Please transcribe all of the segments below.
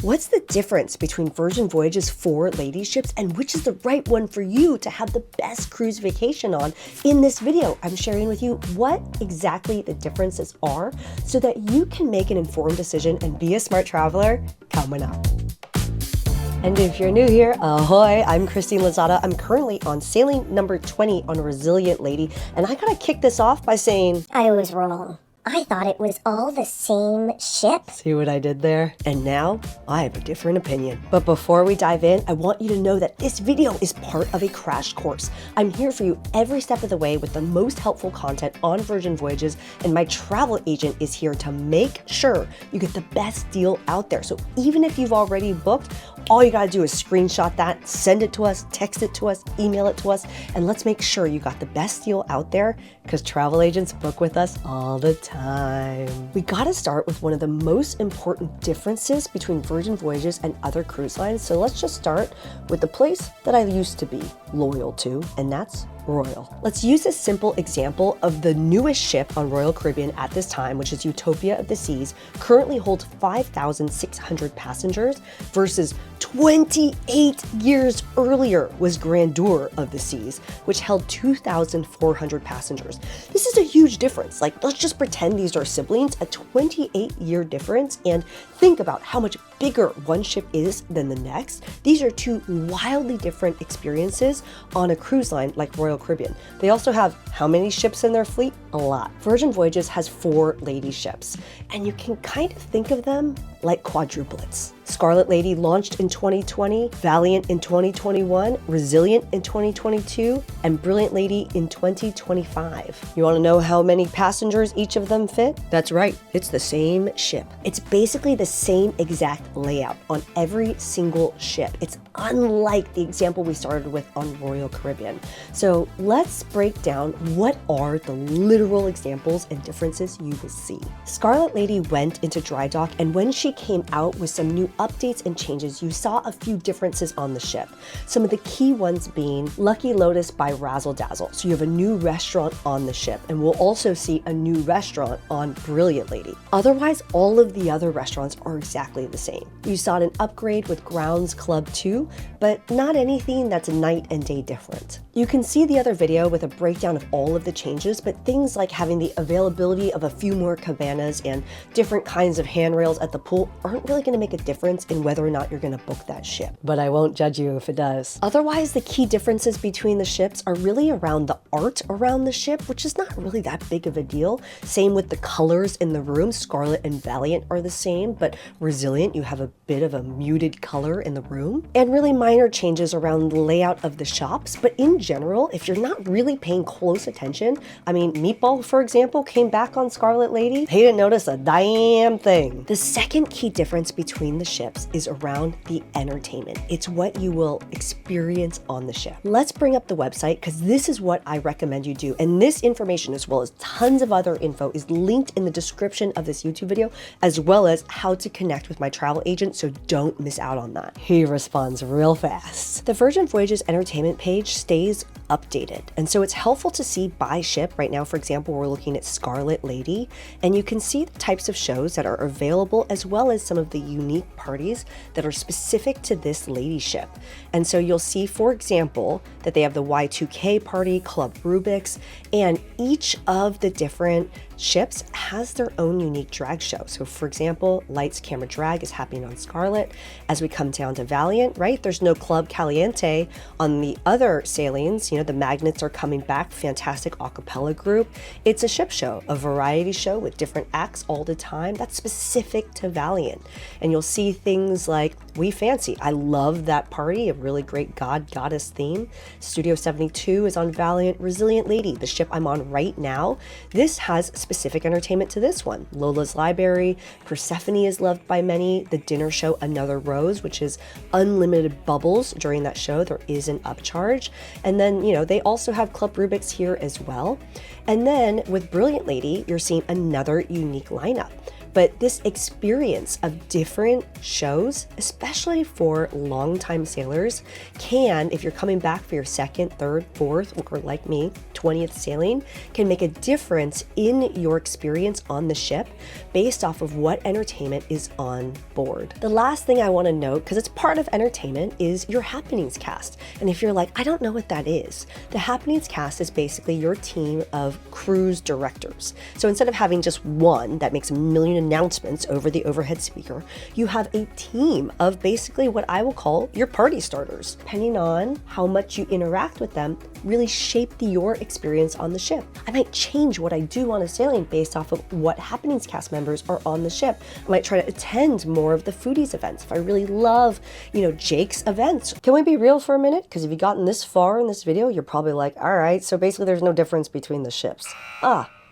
What's the difference between Virgin Voyages 4 lady ships and which is the right one for you to have the best cruise vacation on? In this video, I'm sharing with you what exactly the differences are so that you can make an informed decision and be a smart traveler coming up. And if you're new here, ahoy, I'm Christine Lozada. I'm currently on sailing number 20 on Resilient Lady, and I gotta kick this off by saying, I was wrong. I thought it was all the same ship. See what I did there? And now I have a different opinion. But before we dive in, I want you to know that this video is part of a crash course. I'm here for you every step of the way with the most helpful content on Virgin Voyages, and my travel agent is here to make sure you get the best deal out there. So even if you've already booked, all you gotta do is screenshot that, send it to us, text it to us, email it to us, and let's make sure you got the best deal out there, because travel agents book with us all the time. We gotta start with one of the most important differences between Virgin Voyages and other cruise lines. So let's just start with the place that I used to be loyal to, and that's Royal. Let's use a simple example of the newest ship on Royal Caribbean at this time, which is Utopia of the Seas, currently holds 5,600 passengers versus 28 years earlier was Grandeur of the Seas, which held 2,400 passengers. This is a huge difference. Like, let's just pretend these are siblings, a 28-year difference, and think about how much bigger one ship is than the next. These are two wildly different experiences on a cruise line like Royal Caribbean. They also have how many ships in their fleet? A lot. Virgin Voyages has 4 lady ships, and you can kind of think of them like quadruplets. Scarlet Lady launched in 2020, Valiant in 2021, Resilient in 2022, and Brilliant Lady in 2025. You want to know how many passengers each of them fit? That's right, it's the same ship. It's basically the same exact layout on every single ship. It's unlike the example we started with on Royal Caribbean. So let's break down what are the literal examples and differences you will see. Scarlet Lady went into dry dock, and when she came out with some new updates and changes, you saw a few differences on the ship. Some of the key ones being Lucky Lotus by Razzle Dazzle. So you have a new restaurant on the ship, and we'll also see a new restaurant on Brilliant Lady. Otherwise, all of the other restaurants are exactly the same. You saw an upgrade with Grounds Club 2, but not anything that's night and day different. You can see the other video with a breakdown of all of the changes, but things like having the availability of a few more cabanas and different kinds of handrails at the pool aren't really going to make a difference in whether or not you're going to book that ship. But I won't judge you if it does. Otherwise, the key differences between the ships are really around the art around the ship, which is not really that big of a deal. Same with the colors in the room. Scarlet and Valiant are the same, but Resilient, you have a bit of a muted color in the room. And really minor changes around the layout of the shops. But in general, if you're not really paying close attention, I mean, Meatball, for example, came back on Scarlet Lady. He didn't notice a damn thing. The second key difference between the ships is around the entertainment. It's what you will experience on the ship. Let's bring up the website, because this is what I recommend you do. And this information, as well as tons of other info, is linked in the description of this YouTube video, as well as how to connect with my travel agent, so don't miss out on that. He responds real fast. The Virgin Voyages entertainment page stays updated, and so it's helpful to see by ship. Right now, for example, we're looking at Scarlet Lady, and you can see the types of shows that are available, as well as some of the unique parties that are specific to this lady ship. And so you'll see, for example, that they have the Y2K party, Club Rubik's, and each of the different ships has their own unique drag show. So for example, Lights Camera Drag is happening on Scarlet. As we come down to Valiant, right, there's no Club Caliente on the other sailings. You know, the Magnets are coming back, fantastic a cappella group. It's a ship show, a variety show with different acts all the time. That's specific to Valiant. And you'll see things like We Fancy. I love that party, a really great god-goddess theme. Studio 72 is on Valiant. Resilient Lady, the ship I'm on right now, this has specific entertainment to this one. Lola's Library, Persephone is loved by many. The dinner show Another Rose, which is unlimited bubbles during that show. There is an upcharge. And then, you know, they also have Club Rubik's here as well. And then with Brilliant Lady, you're seeing another unique lineup. But this experience of different shows, especially for longtime sailors, can, if you're coming back for your second, third, fourth, or like me, 20th sailing, can make a difference in your experience on the ship based off of what entertainment is on board. The last thing I want to note, because it's part of entertainment, is your happenings cast. And if you're like, I don't know what that is, the happenings cast is basically your team of cruise directors. So instead of having just one that makes a million announcements over the overhead speaker, you have a team of basically what I will call your party starters. Depending on how much you interact with them, really shape your experience on the ship. I might change what I do on a sailing based off of what happenings cast members are on the ship. I might try to attend more of the foodies events if I really love, Jake's events. Can we be real for a minute? Because if you've gotten this far in this video, you're probably like, all right, so basically there's no difference between the ships.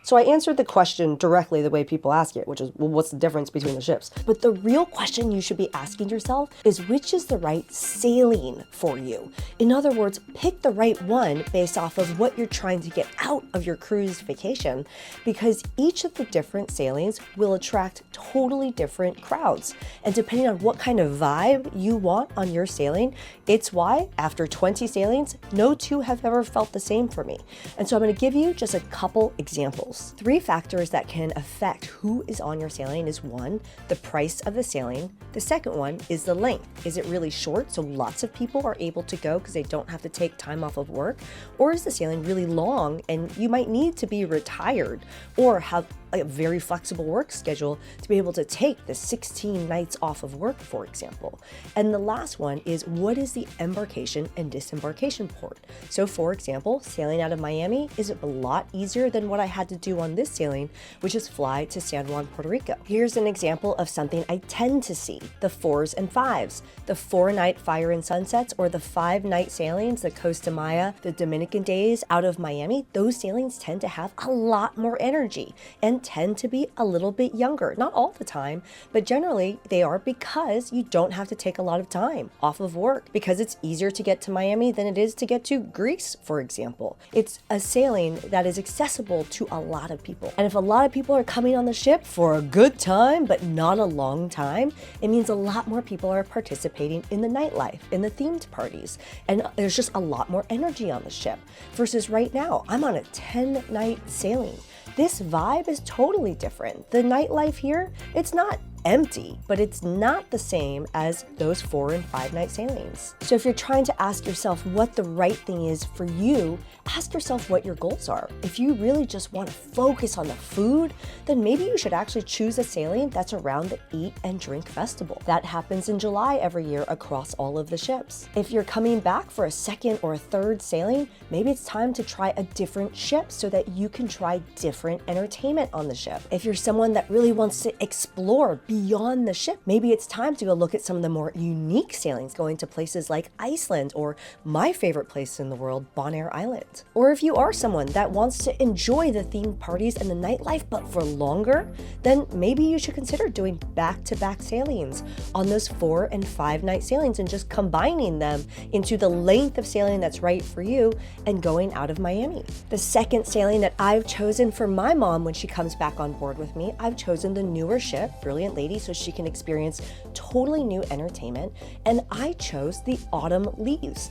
So I answered the question directly the way people ask it, which is, well, what's the difference between the ships? But the real question you should be asking yourself is, which is the right sailing for you? In other words, pick the right one based off of what you're trying to get out of your cruise vacation, because each of the different sailings will attract totally different crowds. And depending on what kind of vibe you want on your sailing, it's why after 20 sailings, no two have ever felt the same for me. And so I'm going to give you just a couple examples. 3 factors that can affect who is on your sailing is 1, the price of the sailing. The second one is the length. Is it really short, so lots of people are able to go because they don't have to take time off of work? Or is the sailing really long and you might need to be retired or have a very flexible work schedule to be able to take the 16 nights off of work, for example? And the last one is, what is the embarkation and disembarkation port? So for example, sailing out of Miami is a lot easier than what I had to do on this sailing, which is fly to San Juan, Puerto Rico. Here's an example of something I tend to see: the 4s and 5s, the 4-night fire and sunsets, or the 5-night sailings, the Costa Maya, the Dominican days out of Miami. Those sailings tend to have a lot more energy and tend to be a little bit younger. Not all the time, but generally they are, because you don't have to take a lot of time off of work, because it's easier to get to Miami than it is to get to Greece, for example. It's a sailing that is accessible to a lot of people. And if a lot of people are coming on the ship for a good time, but not a long time, it means a lot more people are participating in the nightlife, in the themed parties. And there's just a lot more energy on the ship versus right now, I'm on a 10-night sailing. This vibe is totally different. The nightlife here, it's not empty, but it's not the same as those 4 and 5-night sailings. So if you're trying to ask yourself what the right thing is for you, ask yourself what your goals are. If you really just want to focus on the food, then maybe you should actually choose a sailing that's around the Eat and Drink Festival. That happens in July every year across all of the ships. If you're coming back for a second or a third sailing, maybe it's time to try a different ship so that you can try different entertainment on the ship. If you're someone that really wants to explore beyond the ship, maybe it's time to go look at some of the more unique sailings, going to places like Iceland or my favorite place in the world, Bonaire Island. Or if you are someone that wants to enjoy the themed parties and the nightlife but for longer, then maybe you should consider doing back-to-back sailings on those 4 and 5-night sailings and just combining them into the length of sailing that's right for you and going out of Miami. The second sailing that I've chosen for my mom when she comes back on board with me, I've chosen the newer ship, Brilliant Lady, so she can experience totally new entertainment, and I chose the Autumn Leaves.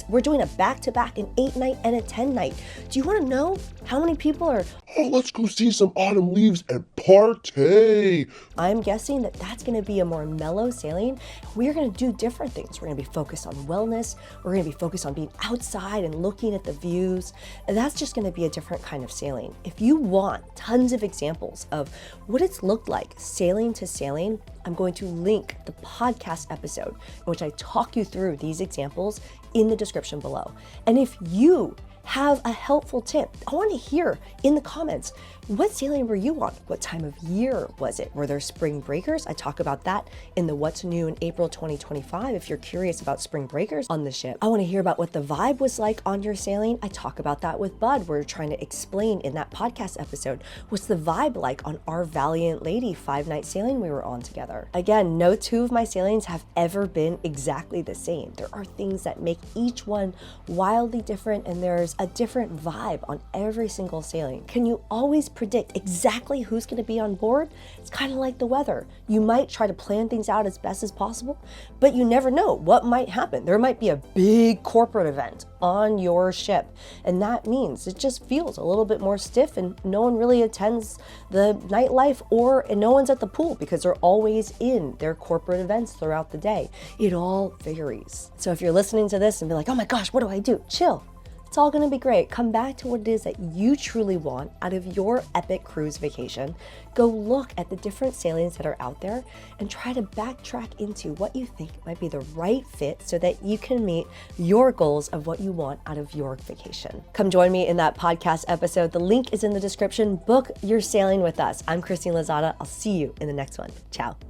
We're doing a back-to-back, an 8-night and a 10-night. Do you want to know how many people are, let's go see some autumn leaves and party? I'm guessing that that's going to be a more mellow sailing. We're going to do different things. We're going to be focused on wellness. We're going to be focused on being outside and looking at the views. And that's just going to be a different kind of sailing. If you want tons of examples of what it's looked like sailing to sailing, I'm going to link the podcast episode in which I talk you through these examples in the description below. And if you have a helpful tip, I want to hear in the comments, what sailing were you on? What time of year was it? Were there spring breakers? I talk about that in the What's New in April 2025. If you're curious about spring breakers on the ship, I want to hear about what the vibe was like on your sailing. I talk about that with Bud. We're trying to explain in that podcast episode, what's the vibe like on our Valiant Lady 5-night sailing we were on together. Again, no two of my sailings have ever been exactly the same. There are things that make each one wildly different, and there's a different vibe on every single sailing. Can you always predict exactly who's going to be on board? It's kind of like the weather. You might try to plan things out as best as possible, but you never know what might happen. There might be a big corporate event on your ship, and that means it just feels a little bit more stiff and no one really attends the nightlife and no one's at the pool because they're always in their corporate events throughout the day. It all varies. So if you're listening to this and be like, oh my gosh, what do I do? Chill. It's all going to be great. Come back to what it is that you truly want out of your epic cruise vacation. Go look at the different sailings that are out there and try to backtrack into what you think might be the right fit so that you can meet your goals of what you want out of your vacation. Come join me in that podcast episode. The link is in the description. Book your sailing with us. I'm Christine Lozada. I'll see you in the next one. Ciao.